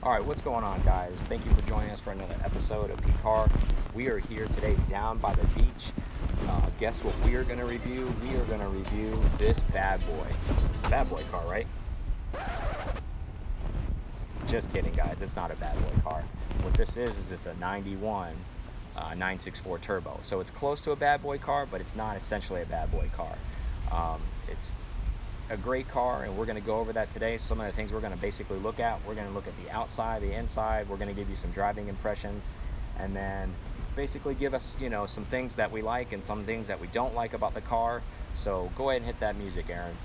Alright, what's going on, guys? Thank you for joining us for another episode of P-Car. We are here today down by the beach. Guess what we are going to review? We are going to review this bad boy. Bad boy car, right? Just kidding, guys. It's not a bad boy car. What this is it's a 91 964 turbo. So it's close to a bad boy car, but it's not essentially a bad boy car. It's a great car, and we're going to go over that today. Some of the things we're going to basically look at. We're going to look at the outside, the inside. We're going to give you some driving impressions, and then basically give us, some things that we like and some things that we don't like about the car. So go ahead and hit that music, Aaron.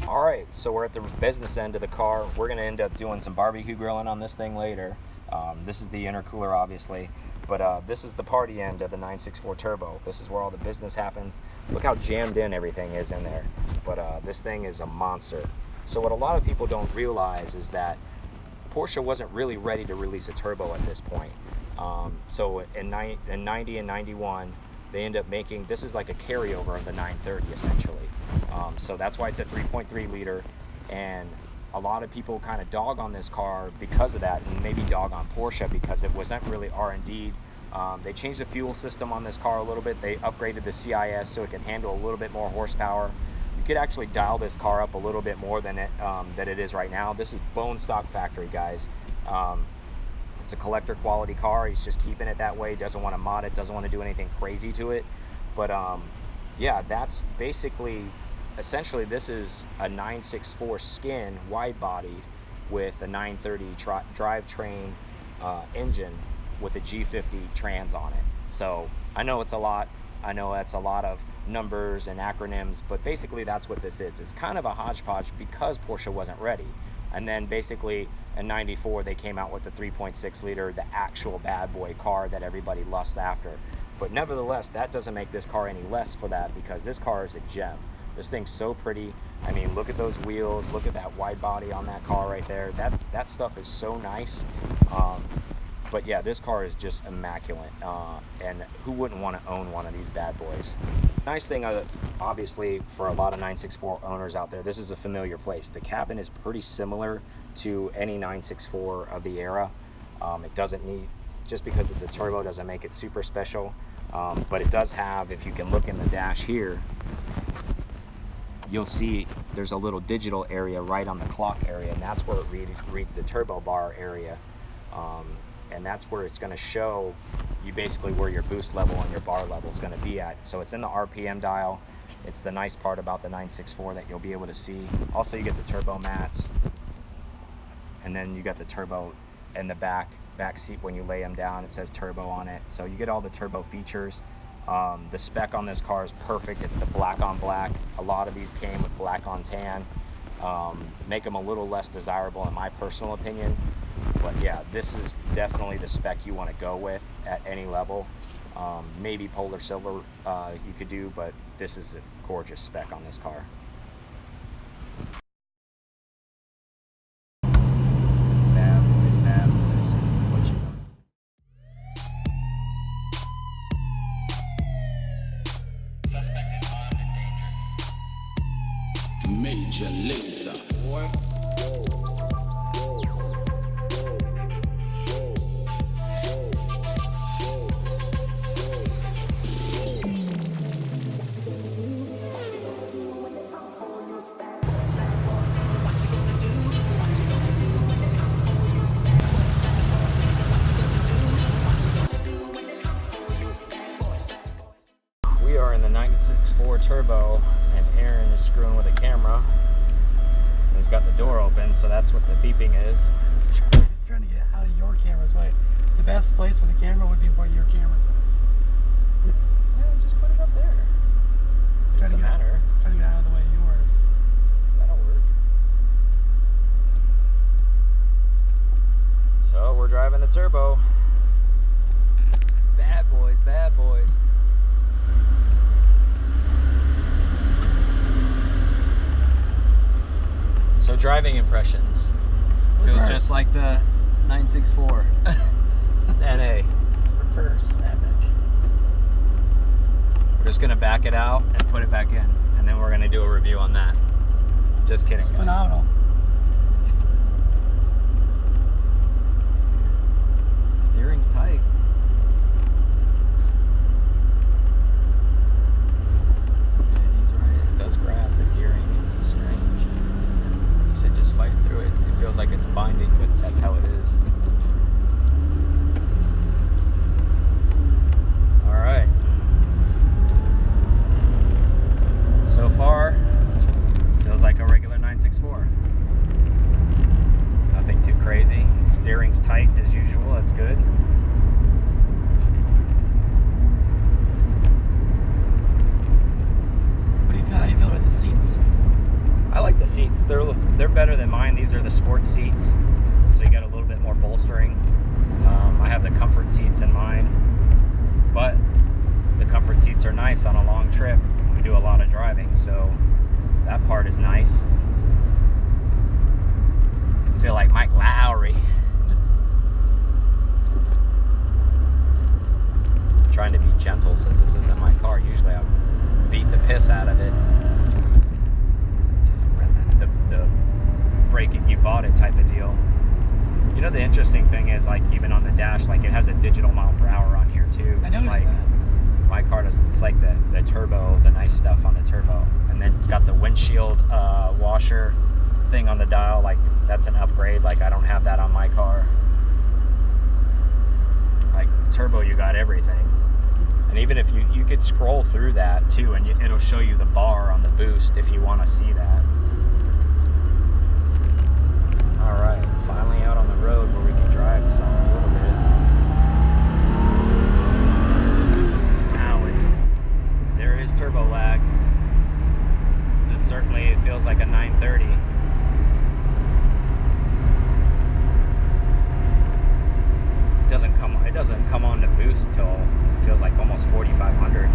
Alright, so we're at the business end of the car. We're going to end up doing some barbecue grilling on this thing later. This is the intercooler, obviously, but this is the party end of the 964 Turbo. This is where all the business happens. Look how jammed in everything is in there. But this thing is a monster. So what a lot of people don't realize is that Porsche wasn't really ready to release a turbo at this point. So in 90 and 91, they end up making, this is like a carryover of the 930 essentially. So that's why it's a 3.3 liter, and a lot of people kind of dog on this car because of that, and maybe dog on Porsche because it wasn't really R&D. They changed the fuel system on this car a little bit. They upgraded the CIS so it can handle a little bit more horsepower. You could actually dial this car up a little bit more than it is right now. This is bone stock factory, guys. It's a collector quality car. He's just keeping it that way. Doesn't want to mod it, doesn't want to do anything crazy to it. But yeah, that's basically, essentially this is a 964 skin wide bodied with a 930 drivetrain engine with a G50 trans on it. So I know it's a lot. I know that's a lot of numbers and acronyms, but basically that's what this is. It's kind of a hodgepodge because Porsche wasn't ready. And then basically in 94 they came out with the 3.6 liter, the actual bad boy car that everybody lusts after. But nevertheless, that doesn't make this car any less for that, because this car is a gem. This thing's so pretty. I mean, look at those wheels, look at that wide body on that car right there. That stuff is so nice. But yeah, this car is just immaculate, and who wouldn't want to own one of these bad boys? Nice thing, obviously, for a lot of 964 owners out there, this is a familiar place. The cabin is pretty similar to any 964 of the era. It doesn't need, just because it's a turbo doesn't make it super special, but it does have, if you can look in the dash here, you'll see there's a little digital area right on the clock area, and that's where it reads the turbo bar area. And that's where it's going to show you basically where your boost level and your bar level is going to be at. So it's in the RPM dial. It's the nice part about the 964 that you'll be able to see. Also, you get the turbo mats, and then you got the turbo in the back seat. When you lay them down, it says turbo on it. So you get all the turbo features. The spec on this car is perfect. It's the black on black. A lot of these came with black on tan. Make them a little less desirable in my personal opinion. But yeah, this is definitely the spec you want to go with at any level. Maybe Polar Silver you could do, but this is a gorgeous spec on this car. Bad boys, what you want? Major Laser. We are in the 964 Turbo, and Aaron is screwing with a camera. And he's got the door open, so that's what the beeping is. It's trying to get out of your camera's way. The best place for the camera would be where your camera's at. Yeah, just put it up there. It doesn't matter. Trying to get out of the way of yours. That'll work. driving the turbo. Bad boys, bad boys. So driving impressions. Feels just like the 964 NA. Reverse epic. We're just gonna back it out and put it back in, and then we're gonna do a review on that. Just kidding. It's phenomenal. Steering's tight. Yeah, he's right. It does grab. The gearing is strange. He said just fight through it. It feels like it's binding, but that's how it is. All right. So far, feels like a regular 964. Nothing too crazy. Steering's tight as usual. That's good. How do you feel about the seats? I like the seats. They're better than mine. These are the sports seats, so you got a little bit more bolstering. I have the comfort seats in mine, but the comfort seats are nice on a long trip. We do a lot of driving, so that part is nice. I feel like Mike Lawry. Trying to be gentle since this isn't my car. Usually I would beat the piss out of it. Just ripping. The break it, you bought it type of deal. You know, the interesting thing is, like, even on the dash, like, it has a digital mile per hour on here too. I noticed like, that. My car doesn't. It's like the turbo, the nice stuff on the turbo, and then it's got the windshield washer thing on the dial. Like, that's an upgrade. Like, I don't have that on my car. Like, turbo, you got everything. And even if you could scroll through that too, and it'll show you the bar on the boost if you want to see that. All right, finally out on the road where we can drive some a little bit. There is turbo lag. This is certainly, it feels like a 930. It doesn't come on to boost till it feels like almost 4,500.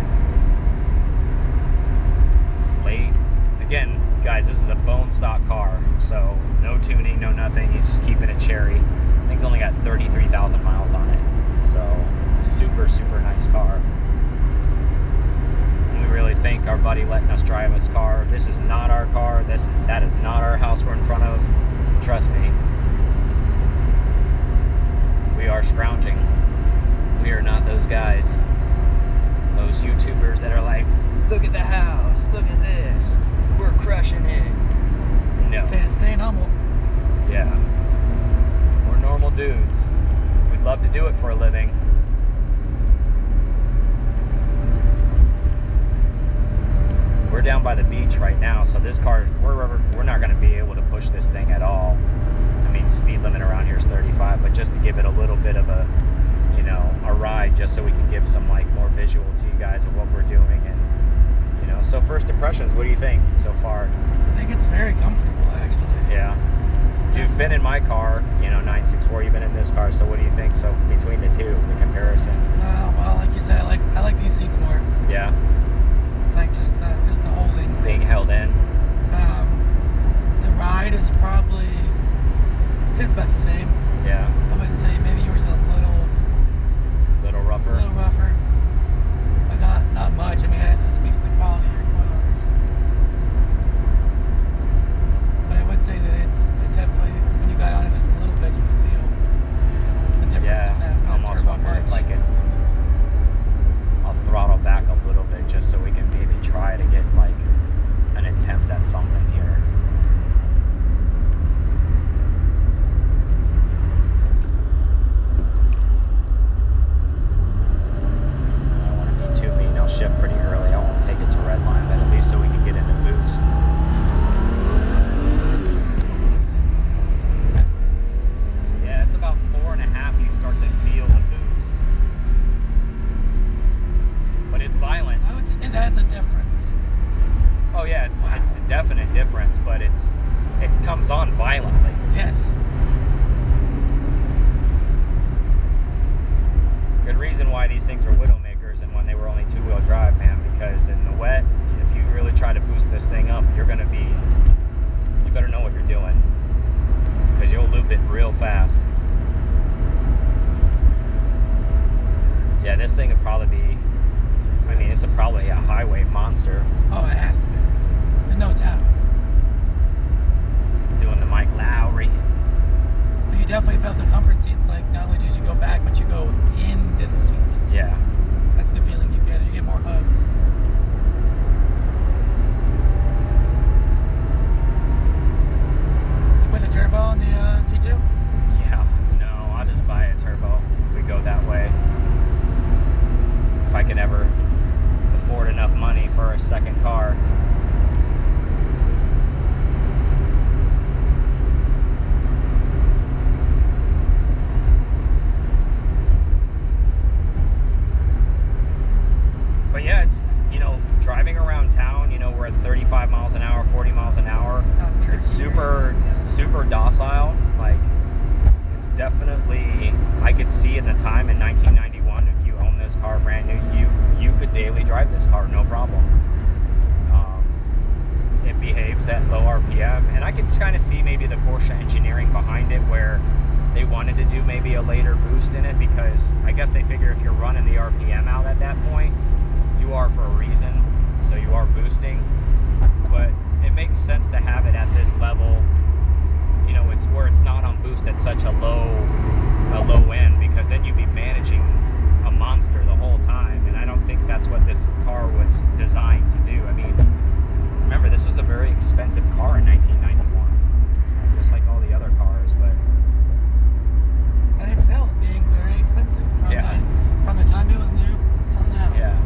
It's late. Again, guys, this is a bone stock car, so no tuning, no nothing. He's just keeping it cherry. Thing's only got 33,000 miles on it, so super, super nice car. And we really thank our buddy letting us drive his car. This is not our car. That is not our house we're in front of. Trust me. We are scrounging. We are not those guys. Those YouTubers that are like, look at the house, look at this, we're crushing it. No. Staying humble. Yeah. We're normal dudes. We'd love to do it for a living. We're down by the beach right now, so this car, we're not going to be able to push this thing at all. I mean, speed limit around here is 35, but just to give it a little bit of a, a ride, just so we can give some, like, more visual to you guys of what we're doing. And, so first impressions, what do you think so far? I think it's very comfortable, actually. Yeah. You've been in my car, 964, you've been in this car, so what do you think? So between the two, the comparison? Well, like you said, I like these seats more. Yeah. I like just the holding. Being held in. The ride is probably, I'd say it's about the same. Yeah. I wouldn't say, maybe yours is a little rougher. But not much. I mean, I guess it speaks to the quality of your coilovers. But I would say that it definitely, when you got on it just a little bit, you could feel the difference. Yeah, I almost wonder if I could, I'll throttle back a little bit just so we can maybe try to get, like, an attempt at something here. I want to be too mean. I'll shift pretty early. I won't take it to red line. this thing would probably be, I mean, it's probably a highway monster. Oh, it has to be. There's no doubt. Doing the Mike Lawry. But you definitely felt the comfort seats. Like, not only did you go back, but you go into the seat. Yeah. That's the feeling you get. You get more hugs. You putting a turbo on the C2? Yeah. No, I'll just buy a turbo if we go that way. If I can ever afford enough money for a second car. But yeah, it's, you know, driving around town, you know, we're at 35 miles an hour, 40 miles an hour. It's super docile. Like, it's definitely, I could see in the time in 1991, if you own this car brand new, you could daily drive this car, no problem. It behaves at low RPM, and I could kind of see maybe the Porsche engineering behind it, where they wanted to do maybe a later boost in it, because I guess they figure if you're running the RPM out at that point, you are for a reason, so you are boosting. But it makes sense to have it at this level, you know, it's where it's not on boost at such a low end, because then you'd be managing a monster the whole time, and I don't think that's what this car was designed to do. I mean, remember, this was a very expensive car in 1991, just like all the other cars, but... And it's held being very expensive from the time it was new till now. Yeah.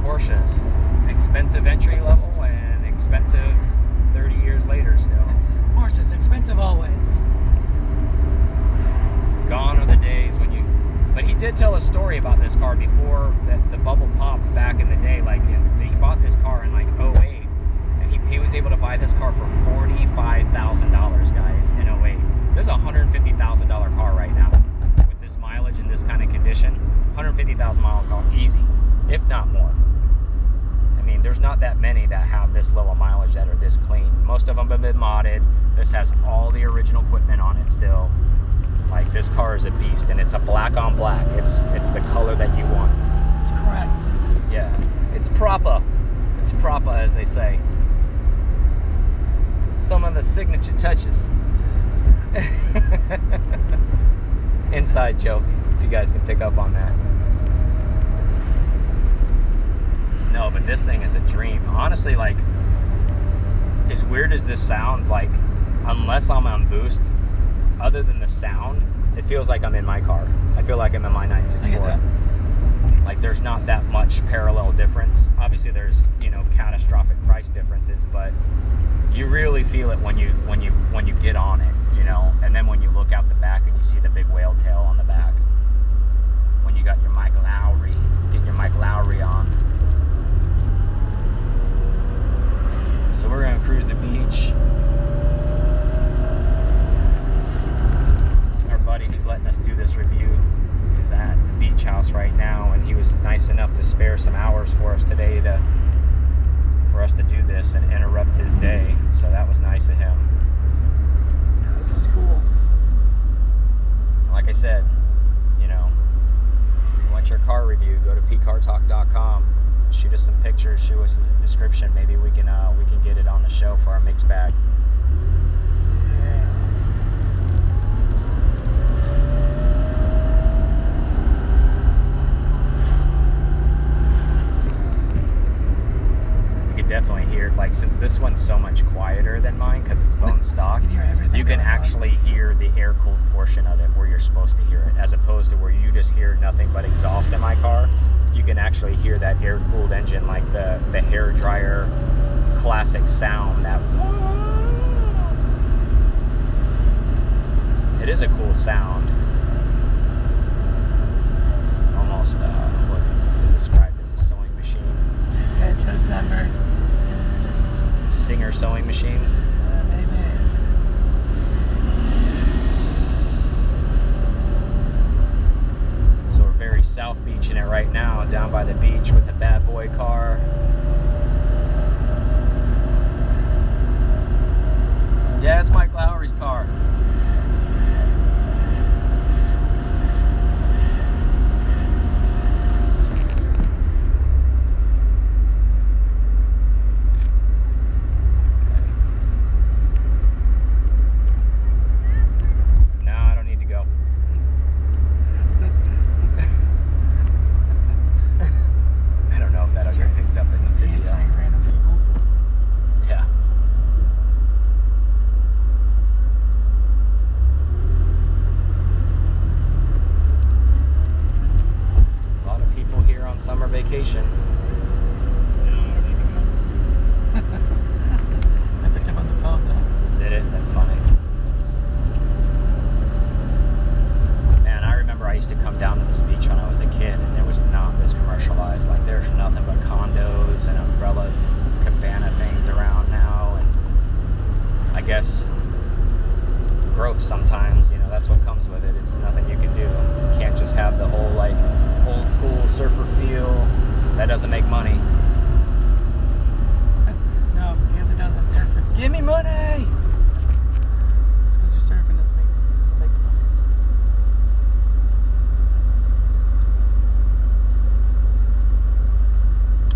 Porsches, expensive entry level and expensive 30 years later still. Porsche's expensive always. Gone are the days when you... But he did tell a story about this car before that the bubble popped back in the day. Like, he bought this car in like 08, and he was able to buy this car for $45,000, guys, in 08. This is a $150,000 car right now. With this mileage and this kind of condition, 150,000 mile car, easy, if not more. I mean, there's not that many that have this low a mileage that are this clean. Most of them have been modded. This has all the original equipment on it still. Like, this car is a beast, and it's a black on black. It's the color that you want. It's correct. Yeah, it's proper. It's proper, as they say. Some of the signature touches. Inside joke, if you guys can pick up on that. No, but this thing is a dream. Honestly, like, as weird as this sounds, like, unless I'm on boost, other than the sound, it feels like I'm in my car. I feel like I'm in my 964. Like, there's not that much parallel difference. Obviously, there's, you know, catastrophic price differences, but you really feel it when you get on it, you know. And then when you look out the back and you see the big whale tail on the back, when you got your Mike Lawry, get your Mike Lawry on. So we're gonna cruise the beach. Our buddy who's letting us do this review is at the beach house right now, and he was nice enough to spare some hours for us today for us to do this and interrupt his day. So that was nice of him. Yeah, this is cool. Like I said, you know, if you want your car review, go to pcartalk.com. Shoot us some pictures, shoot us a description. Maybe we can get it on the show for our mix bag. Yeah. You can definitely hear, like, since this one's so much quieter than mine because it's bone stock, You can hear everything you can going on. actually hear the air-cooled portion of it where you're supposed to hear it, as opposed to where you just hear nothing but exhaust in my car. You can actually hear that air-cooled engine, like the hair dryer classic sound. That it is a cool sound. Almost what to describe as a sewing machine. It does sound very... Singer sewing machines. Maybe. So we're very South Beach in it right now, down by the beach with the bad boy car. Yeah, it's Mike Lawry's car. growth sometimes. You know, that's what comes with it. It's nothing you can do. You can't just have the whole like old school surfer feel. That doesn't make money. No, I guess it doesn't. Surfer, give me money. Just because you're surfing doesn't make the monies.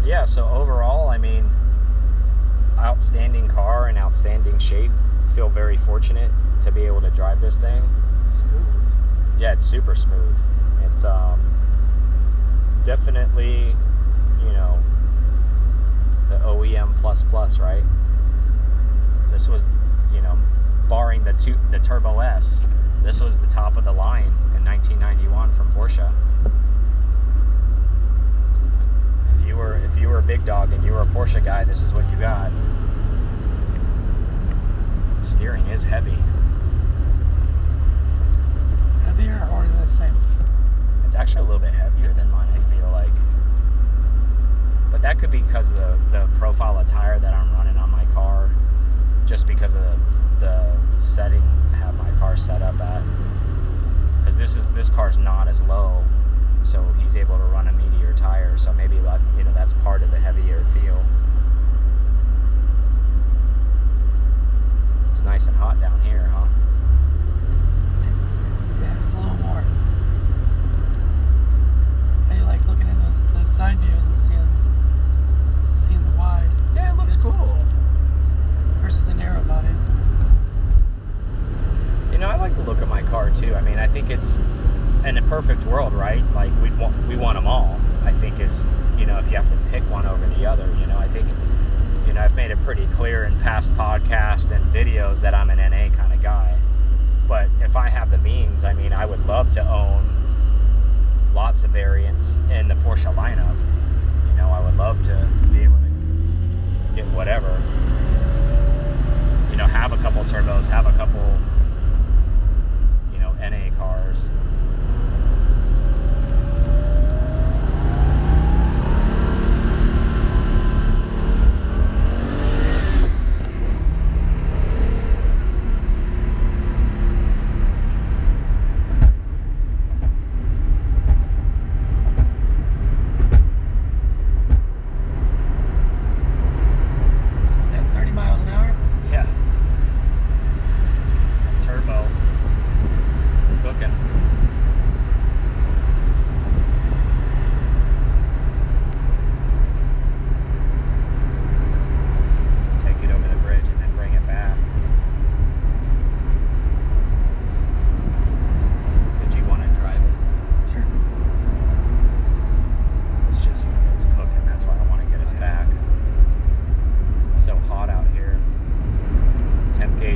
Yeah. So overall, I mean, outstanding car and outstanding shape. Feel very fortunate to be able to drive this thing. Smooth. Yeah, it's super smooth. It's definitely, you know, the OEM plus, right? This was, you know, barring the Turbo S, this was the top of the line in 1991 from Porsche. If you were a big dog and you were a Porsche guy, this is what you got. Steering is heavy. Heavier or the same? It's actually a little bit heavier than mine, I feel like. But that could be because of the profile of tire that I'm running on my car, just because of the setting I have my car set up at. Because this car's not as low, so he's able to run a meatier tire. So maybe you know, that's part of the heavier feel. It's nice and hot down here, huh? Yeah, it's a little warm. How you like looking in those side views and seeing the wide? Yeah, it looks cool. Versus the narrow body. You know, I like the look of my car too. I mean, I think it's in a perfect world, right? Like we want them all. I think is, you know, if you have to pick one over the other, you know, I think, you know, I've made it pretty clear in past podcasts and videos that I'm an NA kind of guy. But if I have the means, I mean, I would love to own lots of variants in the Porsche lineup. You know, I would love to be able to get whatever. You know, have a couple turbos, have a couple, you know, NA cars.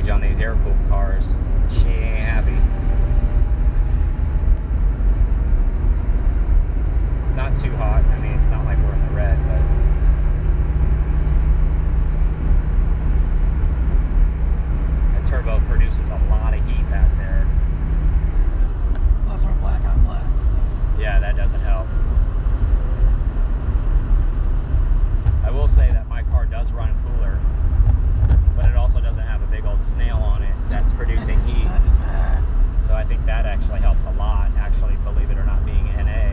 On these air-cooled cars, she ain't happy. It's not too hot. I mean, it's not like we're in the red, but the turbo produces a lot of heat back there. Plus we're black on black, so yeah, that doesn't help. I will say that my car does run cooler, but it also doesn't have a big old snail on it that's producing heat. So I think that actually helps a lot, actually, believe it or not, being NA.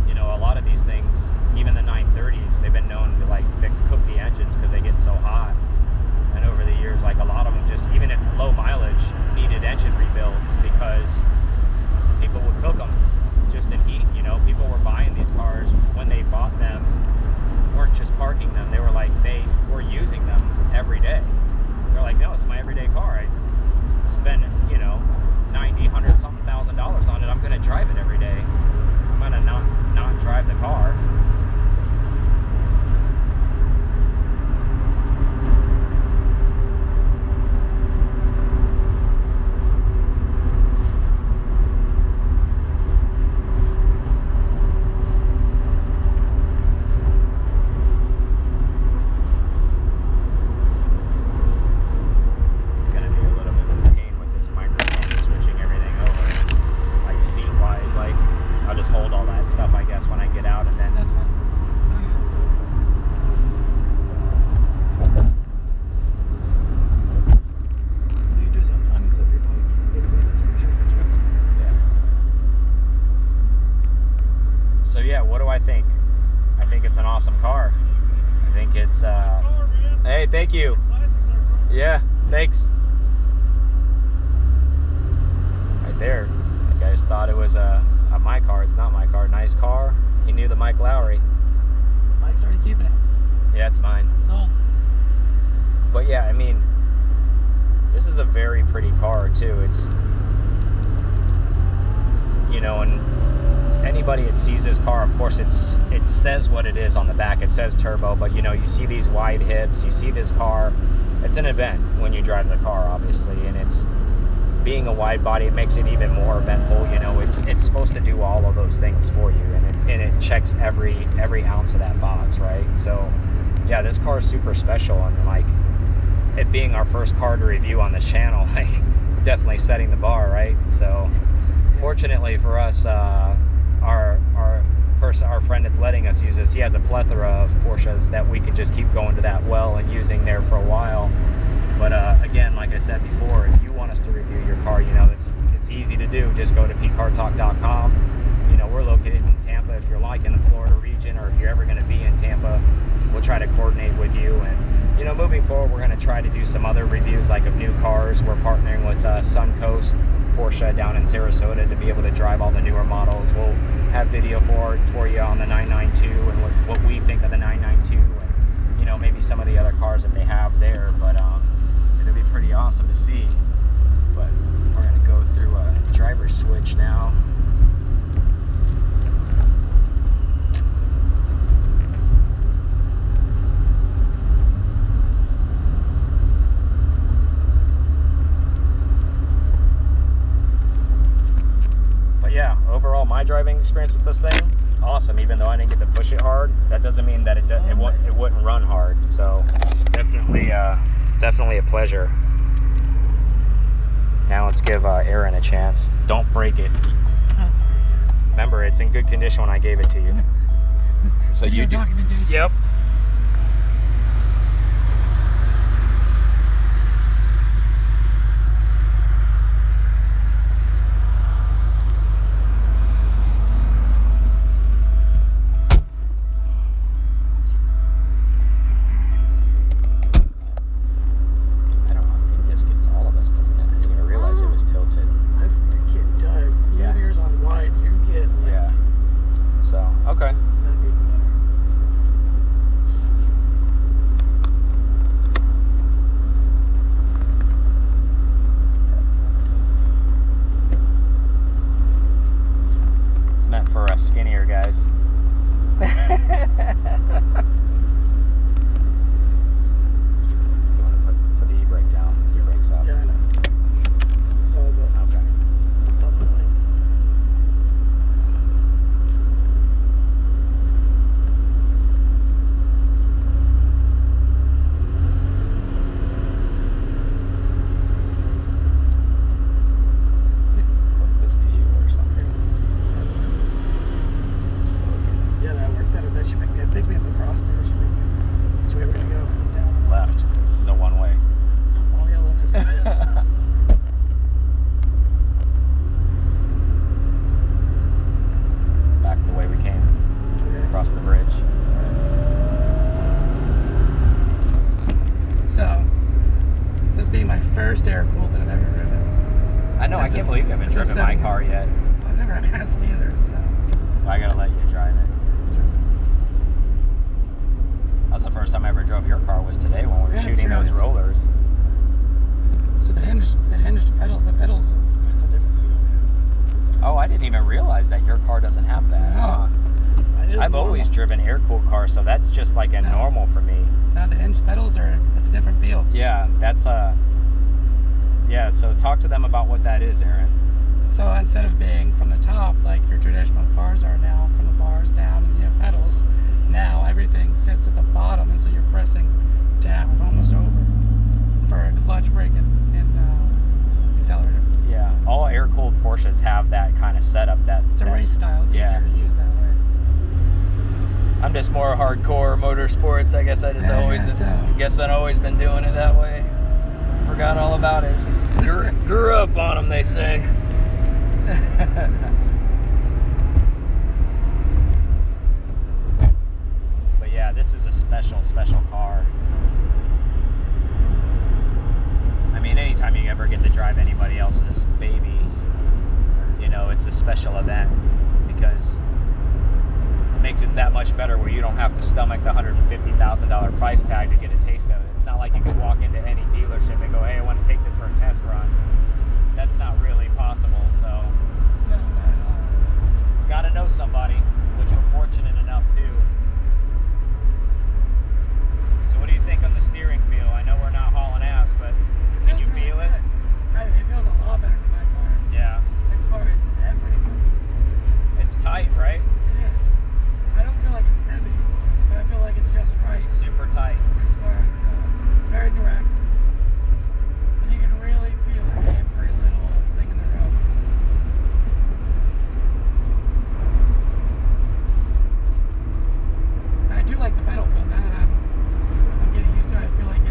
You know, a lot of these things, even the 930s, they've been known to like cook the engines because they get so hot. And over the years, like a lot of them just, even at low mileage, needed engine rebuilds because people would cook them just in heat. You know, people were buying these cars when they bought them, weren't just parking them. They were using them every day. They're like, no, it's my everyday awesome car. I think it's hey, thank you. Yeah, thanks. Right there. The guys thought it was my car. It's not my car. Nice car. He knew the Mike Lawry. Mike's already keeping it. Yeah, it's mine. Sold. But yeah, I mean, this is a very pretty car too. It's, you know, and anybody that sees this car, of course, it says what it is on the back. It says turbo, but you know, you see these wide hips, you see this car. It's an event when you drive the car, obviously, and it's being a wide body, it makes it even more eventful. You know, it's supposed to do all of those things for you, and it checks every ounce of that box, right? So yeah, this car is super special, and like it being our first car to review on this channel, like it's definitely setting the bar, right? So fortunately for us, our friend that's letting us use this, he has a plethora of Porsches that we can just keep going to that well and using there for a while. But again, like I said before, if you want us to review your car, you know, it's easy to do. Just go to pcartalk.com. You know, we're located in Tampa. If you're like in the Florida region, or if you're ever going to be in Tampa, we'll try to coordinate with you. And you know, moving forward, we're going to try to do some other reviews, like of new cars. We're partnering with Suncoast Porsche down in Sarasota to be able to drive all the newer models. We'll have video for you on the 992 and what we think of the 992, and you know, maybe some of the other cars that they have there. But it'll be pretty awesome to see. But we're going to go through a driver switch now. But yeah, overall, my driving experience with this thing, awesome. Even though I didn't get to push it hard, that doesn't mean that it wouldn't run hard. So definitely a pleasure. Now let's give Aaron a chance. Don't break it. Remember, it's in good condition when I gave it to you. So you do. Documentation. Yep. Skinnier guys. Put the e-brake down. Your brake's up. Yeah, I know. Saw the light. Put this to you or something. Yeah, that works out. That should make me. I think we have a cross there. Should make me. Which way we're gonna go? Down. Left. This is a one-way. Oh yeah, left is. Back the way we came. Okay. Across the bridge. So, this being my first air-cooled that I've ever driven. I know. I can't believe you haven't driven my car yet. I've never asked either, so. I gotta let you drive it. That was the first time I ever drove your car, was today when we were shooting those rollers. So the hinged pedal, the pedals, that's a different feel, man. Oh, I didn't even realize that your car doesn't have that. No. I've always driven air-cooled cars, so that's just like a normal for me. Now the hinged pedals that's a different feel. Yeah, that's yeah, so talk to them about what that is, Aaron. So instead of being from the top, like your traditional cars are now, from the bars down and you have pedals, now everything sits at the bottom, and so you're pressing down, almost over, for a clutch brake and accelerator. Yeah, all air-cooled Porsches have that kind of setup. It's a race style. It's easier to use that way. I'm just more hardcore motorsports. I guess I just guess I've always been doing it that way. Forgot all about it. Grew up on them, they say. But yeah. Yeah, this is a special car. I mean, anytime you ever get to drive anybody else's babies, you know, it's a special event because it makes it that much better where you don't have to stomach the $150,000 price tag to get a taste of it. It's not like you can walk into any dealership and go, hey, I want to take this for a test run. That's not really possible, so. No, not at all. Gotta know somebody, which we're fortunate enough to. So what do you think on the steering feel? I know we're not hauling ass, but can you feel it? It feels a lot better than my car. Yeah. As far as everything. It's tight, right? It is. I don't feel like it's heavy, but I feel like it's just right. Super tight. As far as the very direct. And you can really feel every little thing in the road. I do like the pedal feel now that I'm getting used to it. I feel like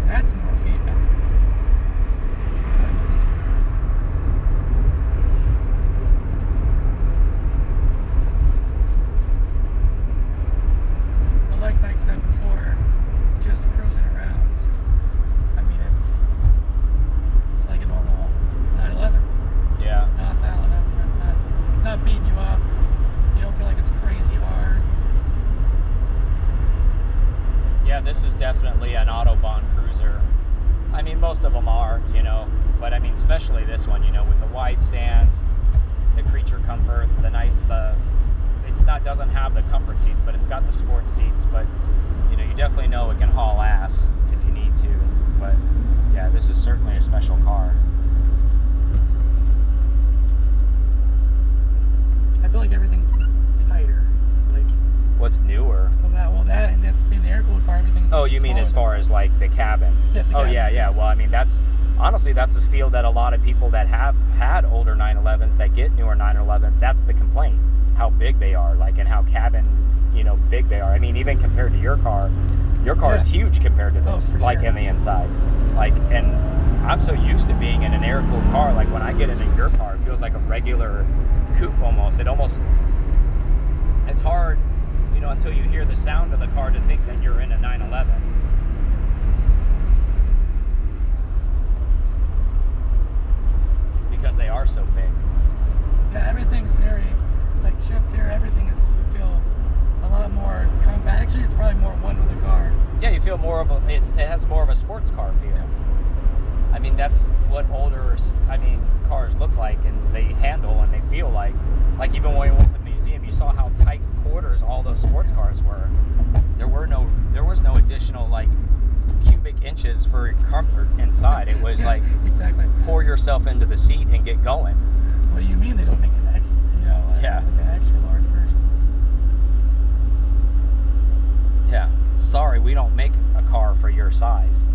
that's more feedback than I'm used to. But like Mike said before, just cruising around, I mean, it's like a normal 911. Yeah. It's docile enough, and it's not beating you up. You don't feel like it's crazy hard. Yeah, this is definitely an Autobahn cruiser. I mean, most of them are, you know, but I mean, especially this one, you know, with the wide stands, the creature comforts, doesn't have the comfort seats, but it's got the sports seats. But you know, you definitely know it can haul ass if you need to. But yeah, this is certainly a special car. I feel like everything's tighter. Like What's newer? that, and that's being the air-cooled car. Everything's. Oh, you mean as far as like the cabin? Yeah, the cabin. Yeah. Well, I mean, that's honestly a feel that a lot of people that have had older 911s that get newer 911s, that's the complaint. How big they are, like, and how cabin, you know, big they are. I mean, even compared to your car is huge compared to this, like sure. in the inside. Like, and I'm so used to being in an air-cooled car, like when I get into your car, it feels like a regular coupe almost. It's hard, you know, until you hear the sound of the car to think that you're in a 911. Because they are so big. Yeah, everything's very, like, shifter, everything we feel a lot more compact. Actually, it's probably more one with the car. Yeah, you feel more of it has more of a sports car feel. Yeah. I mean, that's what older, cars look like, and they handle and they feel like even when we went to the museum, you saw how tight quarters all those sports cars were. There was no additional, like, cubic inches for comfort inside. It was like, exactly. Pour yourself into the seat and get going. What do you mean they don't make an extra, like an extra large version of this? Yeah. Sorry, we don't make a car for your size.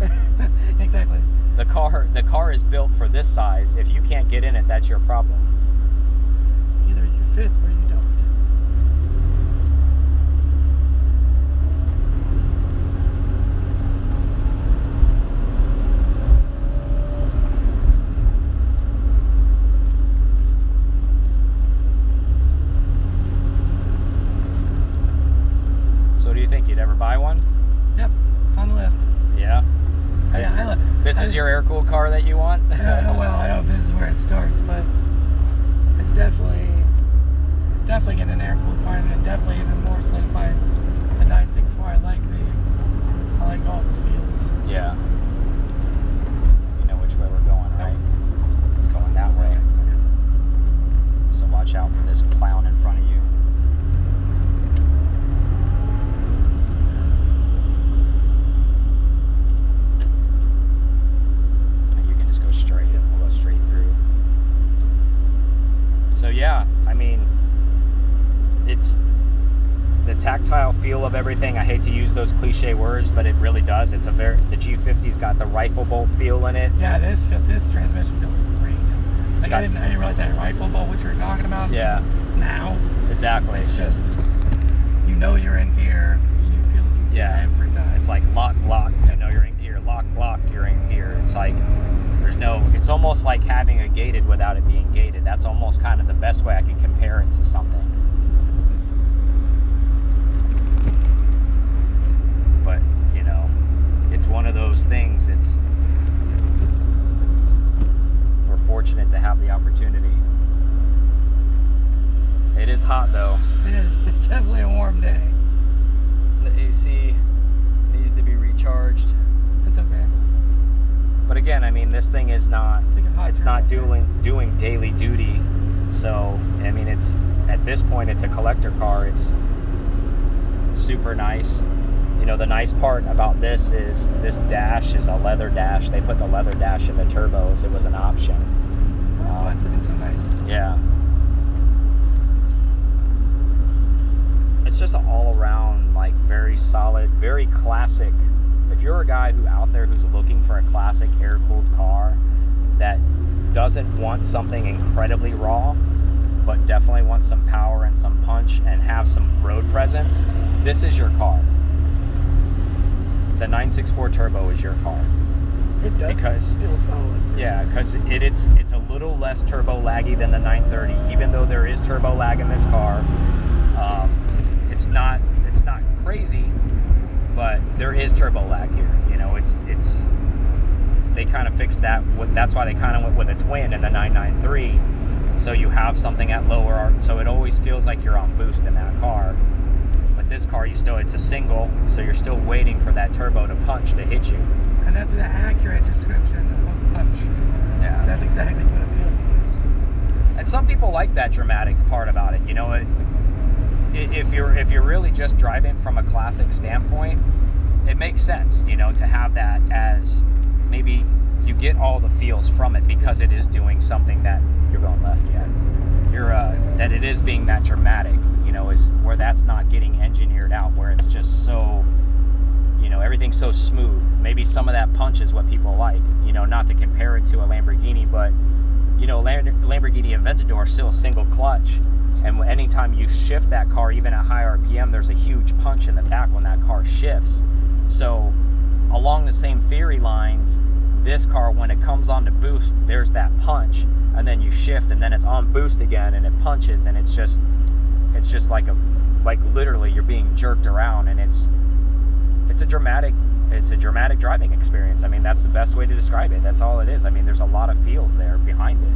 Exactly. The car is built for this size. If you can't get in it, that's your problem. Either you fit or you don't. So do you think you'd ever buy one? Yep, on the list. Yeah. This is your air-cooled car that you want? Well, I don't know if this is where it starts, but it's definitely getting an air-cooled car, and definitely even more solidified the 964. I like all the feels. Yeah. You know which way we're going, right? It's going that way. Okay. So watch out for this clown in front of you. So yeah, I mean, it's the tactile feel of everything. I hate to use those cliche words, but it really does. The G50's got the rifle bolt feel in it. Yeah, this transmission feels great. I didn't realize that rifle bolt, what you were talking about. Yeah. Now. Exactly. It's just, you're in gear, and you feel it every time. It's like lock, you know you're in gear. Lock, you're in gear. It's like, it's almost like having a gated without it being gated. That's almost kind of the best way I can compare it to something. one of those things. We're fortunate to have the opportunity. It is hot though. It is. It's definitely a warm day. The AC needs to be recharged. It's okay. But again, I mean, this thing is not. It's like a hot It's not turbo. doing daily duty. So I mean, it's at this point, it's a collector car. It's super nice. You know, the nice part about this is this dash is a leather dash. They put the leather dash in the turbos. It was an option. That's why it's looking so nice. Yeah. It's just an all-around, like, very solid, very classic. If you're a guy out there who's looking for a classic air-cooled car that doesn't want something incredibly raw, but definitely wants some power and some punch and have some road presence, this is your car. The 964 Turbo is your car. It does feel solid. Yeah, because it's a little less turbo laggy than the 930, even though there is turbo lag in this car. It's not crazy, but there is turbo lag here. You know, they kind of fixed that. That's why they kind of went with a twin in the 993, so you have something at lower, so it always feels like you're on boost in that car. But this car, it's a single, so you're still waiting for that turbo to punch to hit you. And that's an accurate description of punch. Yeah. That's exactly what it feels like. And some people like that dramatic part about it. You know, if you're really just driving from a classic standpoint, it makes sense, you know, to have that as maybe you get all the feels from it because it is doing something that you're going left. Yeah, that it is being that dramatic. You know, is where that's not getting engineered out, where it's just so, you know, everything's so smooth. Maybe some of that punch is what people like. You know, not to compare it to a Lamborghini, but you know, Lamborghini Aventador is still a single clutch. And anytime you shift that car, even at high RPM, there's a huge punch in the back when that car shifts. So along the same theory lines, this car, when it comes on to boost, there's that punch, and then you shift, and then it's on boost again, and it punches, and it's just like literally you're being jerked around, and it's a dramatic driving experience. I mean, that's the best way to describe it. That's all it is. I mean, there's a lot of feels there behind it.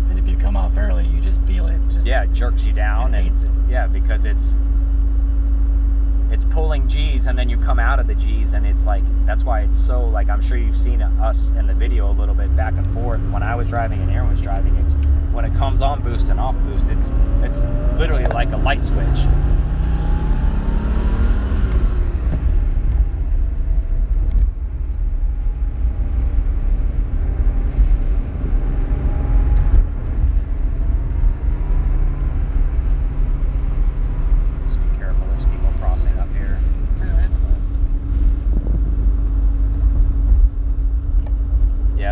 And if you come off early, you just feel it. It jerks you down. It hates it. Yeah, because it's pulling G's, and then you come out of the G's, and it's like, that's why it's so, like, I'm sure you've seen us in the video a little bit back and forth. When I was driving and Aaron was driving, it's when it comes on boost and off boost, it's literally like a light switch.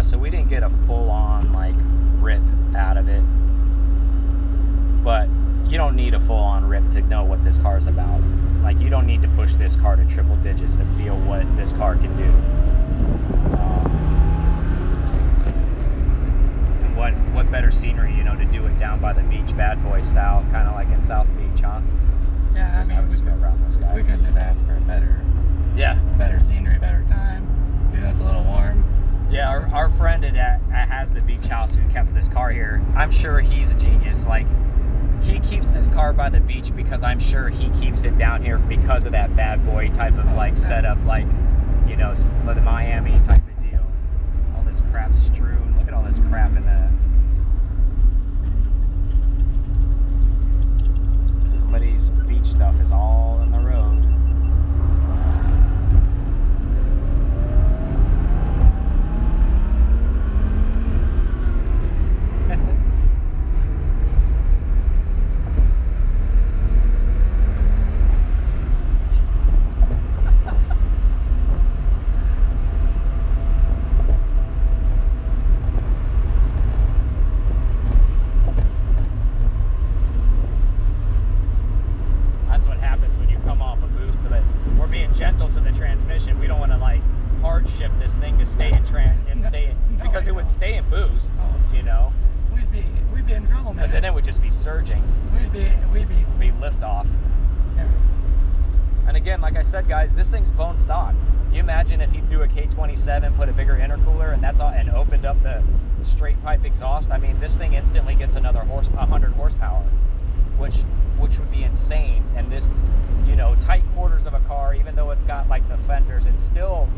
So we didn't get a full-on like rip out of it, but you don't need a full-on rip to know what this car is about. Like, you don't need to push this car to triple digits to feel what this car can do. And what better scenery, you know, to do it down by the beach, bad boy style, kind of like in South Beach, huh? Yeah, I mean, we couldn't have asked for a better scenery, better time. You know, it's a little warm. Yeah, our friend has the beach house who kept this car here. I'm sure he's a genius. Like, he keeps this car by the beach because I'm sure he keeps it down here because of that bad boy type of like setup, like, you know, the Miami type of deal. All this crap strewn. Look at all this crap in the. Somebody's beach stuff is all in the road. Gentle to the transmission. We don't want to like hard shift this thing to stay in because it would stay in boost. You know, we'd be in trouble, man. Because then it would just be surging. We'd be lift off. Yeah. And again, like I said, guys, this thing's bone stock. You imagine if he threw a K27, put a bigger intercooler, and that's all, and opened up the straight pipe exhaust. I mean, this thing instantly gets another 100 horsepower, which would be insane. And this, you know, tight quarters of a car, even though it's got like the fenders, it's still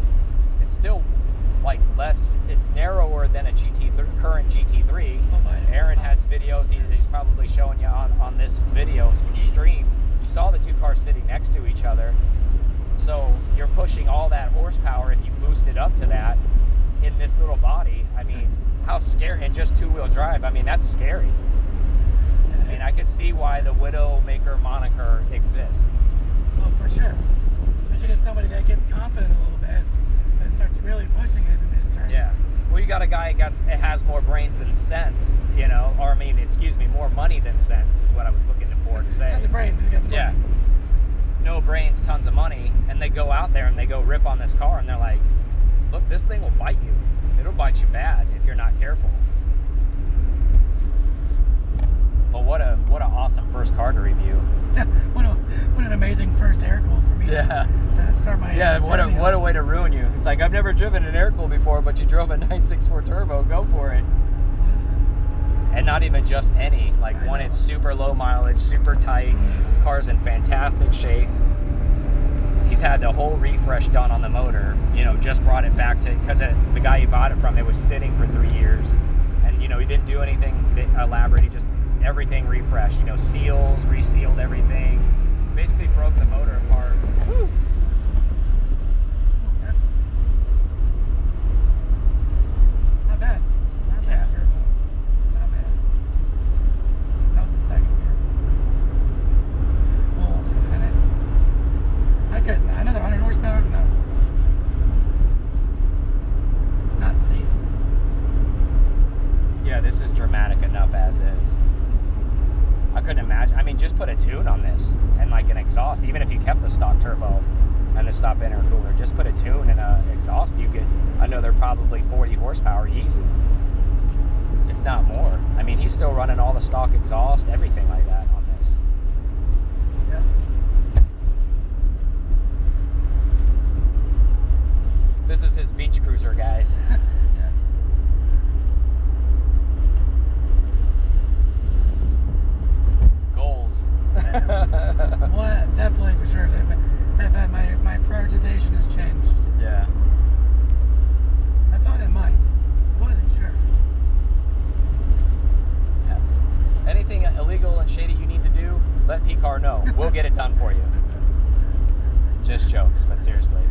like less. It's narrower than a current GT3. Aaron has videos. He's probably showing you on this video stream. You saw the two cars sitting next to each other. So you're pushing all that horsepower if you boost it up to that in this little body. I mean, how scary, and just two-wheel drive. I mean, that's scary. I mean, I could see why the Widowmaker moniker exists. Well, for sure. But you get somebody that gets confident a little bit and starts really pushing it in his turns. Yeah. Well, you got a guy that has more brains than sense, you know, or I mean, excuse me, more money than sense is what I was looking for to say. He's got the brains, he's got the money. Yeah. No brains, tons of money, and they go out there and they go rip on this car, and they're like, look, this thing will bite you. It'll bite you bad if you're not careful. But what an awesome first car to review. what an amazing first air cool for me. Yeah. To start my what a way to ruin you. It's like, I've never driven an air cool before, but you drove a 964 turbo. Go for it. And not even just any. Like one, it's super low mileage, super tight. Car's in fantastic shape. He's had the whole refresh done on the motor. You know, just brought it back to, because the guy he bought it from, it was sitting for 3 years, and you know, he didn't do anything elaborate. He just everything refreshed. You know, seals, resealed everything. Basically broke the motor apart. Woo. That's not bad. Not bad turbo. Not bad. That was the second gear. Old, and it's. I couldn't. Another 100 horsepower? No. Not safely. Yeah, this is dramatic enough as is. I couldn't imagine. I mean, just put a tune on this and like an exhaust. Even if you kept the stock turbo and the stock intercooler, just put a tune and an exhaust, you get another probably 40 horsepower easy, if not more. I mean, he's still running all the stock exhaust, everything like that on this. Yeah. This is his beach cruiser, guys. Yeah. Goals. Well, definitely for sure. I've had my prioritization has changed. Yeah. I thought it might. I wasn't sure. Yeah. Anything illegal and shady you need to do, let PCAR know. We'll get it done for you. Just jokes, but seriously.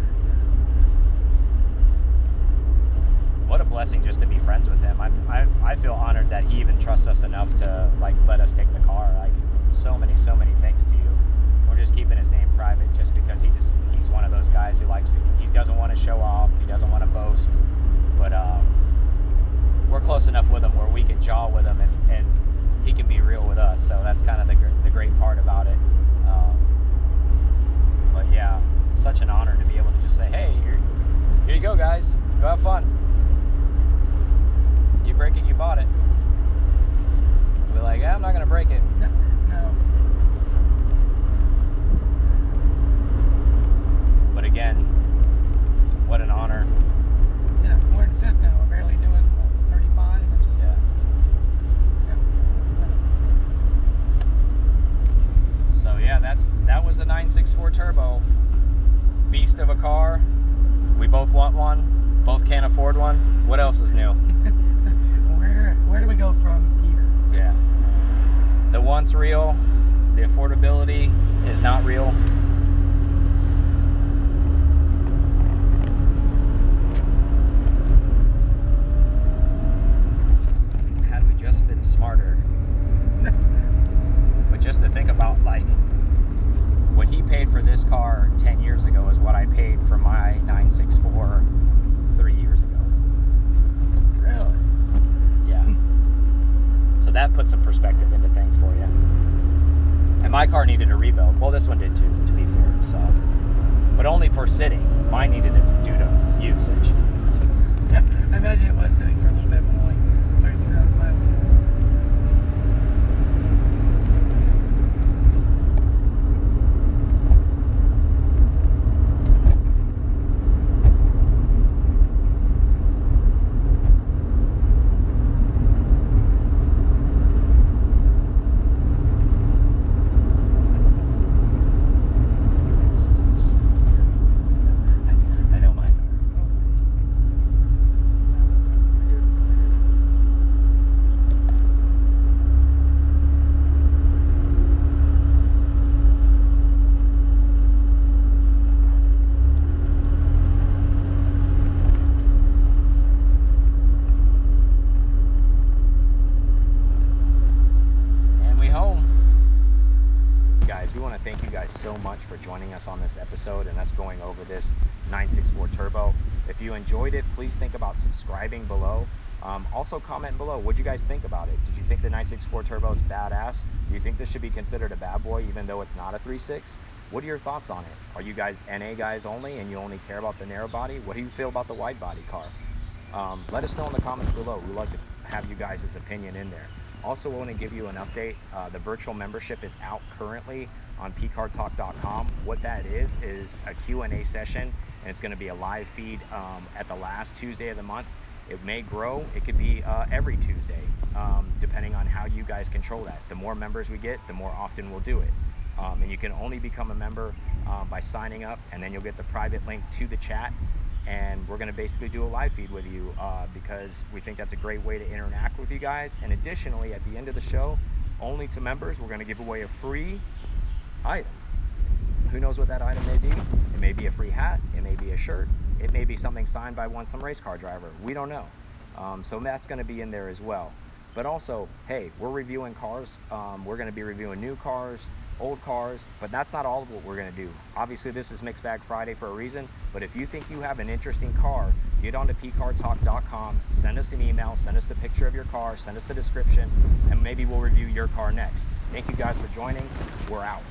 What a blessing just to be friends with him. I feel honored that he even trusts us enough to like let us take the car. Like so many thanks to you. We're just keeping his name private just because he's one of those guys who he doesn't want to show off, he doesn't want to boast, but we're close enough with him where we can jaw with him and he can be real with us. So that's kind of the great part about it. But yeah, such an honor to be able to just say, hey, here you go, guys, go have fun. You break it, you bought it. We're like, yeah, I'm not gonna break it. No. But again, what an honor. Yeah, we're in fifth now. We're barely doing 35 and just. Yeah. So yeah, that was the 964 turbo. Beast of a car. We both want one. Both can't afford one. What else is new? Where do we go from here? Yeah. The want's real. The affordability is not real. Had we just been smarter. But just to think about, like, what he paid for this car 10 years ago is what I paid for my 964 3 years ago. Really? Yeah. So that puts some perspective into things for you. And my car needed a rebuild. Well, this one did too, to be fair. So, but only for sitting. Mine needed it due to usage. Yeah, I imagine it was sitting for a little bit, but only 32,000 miles. guys so much for joining us on this episode and us going over this 964 Turbo. If you enjoyed it, please think about subscribing below. Also comment below, what do you guys think about it? Did you think the 964 Turbo is badass? Do you think this should be considered a bad boy even though it's not a 3.6? What are your thoughts on it? Are you guys NA guys only and you only care about the narrow body? What do you feel about the wide body car? Let us know in the comments below. We'd like to have you guys' opinion in there. Also, want to give you an update. The virtual membership is out currently on pcartalk.com. What that is a Q&A session, and it's going to be a live feed at the last Tuesday of the month. It may grow. It could be every Tuesday, depending on how you guys control that. The more members we get, the more often we'll do it. And you can only become a member by signing up, and then you'll get the private link to the chat. And we're going to basically do a live feed with you because we think that's a great way to interact with you guys. And additionally, at the end of the show, only to members, we're going to give away a free item. Who knows what that item may be? It may be a free hat. It may be a shirt. It may be something signed by some race car driver. We don't know. So that's going to be in there as well. But also, hey, we're reviewing cars. We're going to be reviewing new cars, old cars, but that's not all of what we're going to do. Obviously, this is Mixed Bag Friday for a reason, but if you think you have an interesting car, get on to pcartalk.com, send us an email, send us a picture of your car, send us a description, and maybe we'll review your car next. Thank you guys for joining. We're out.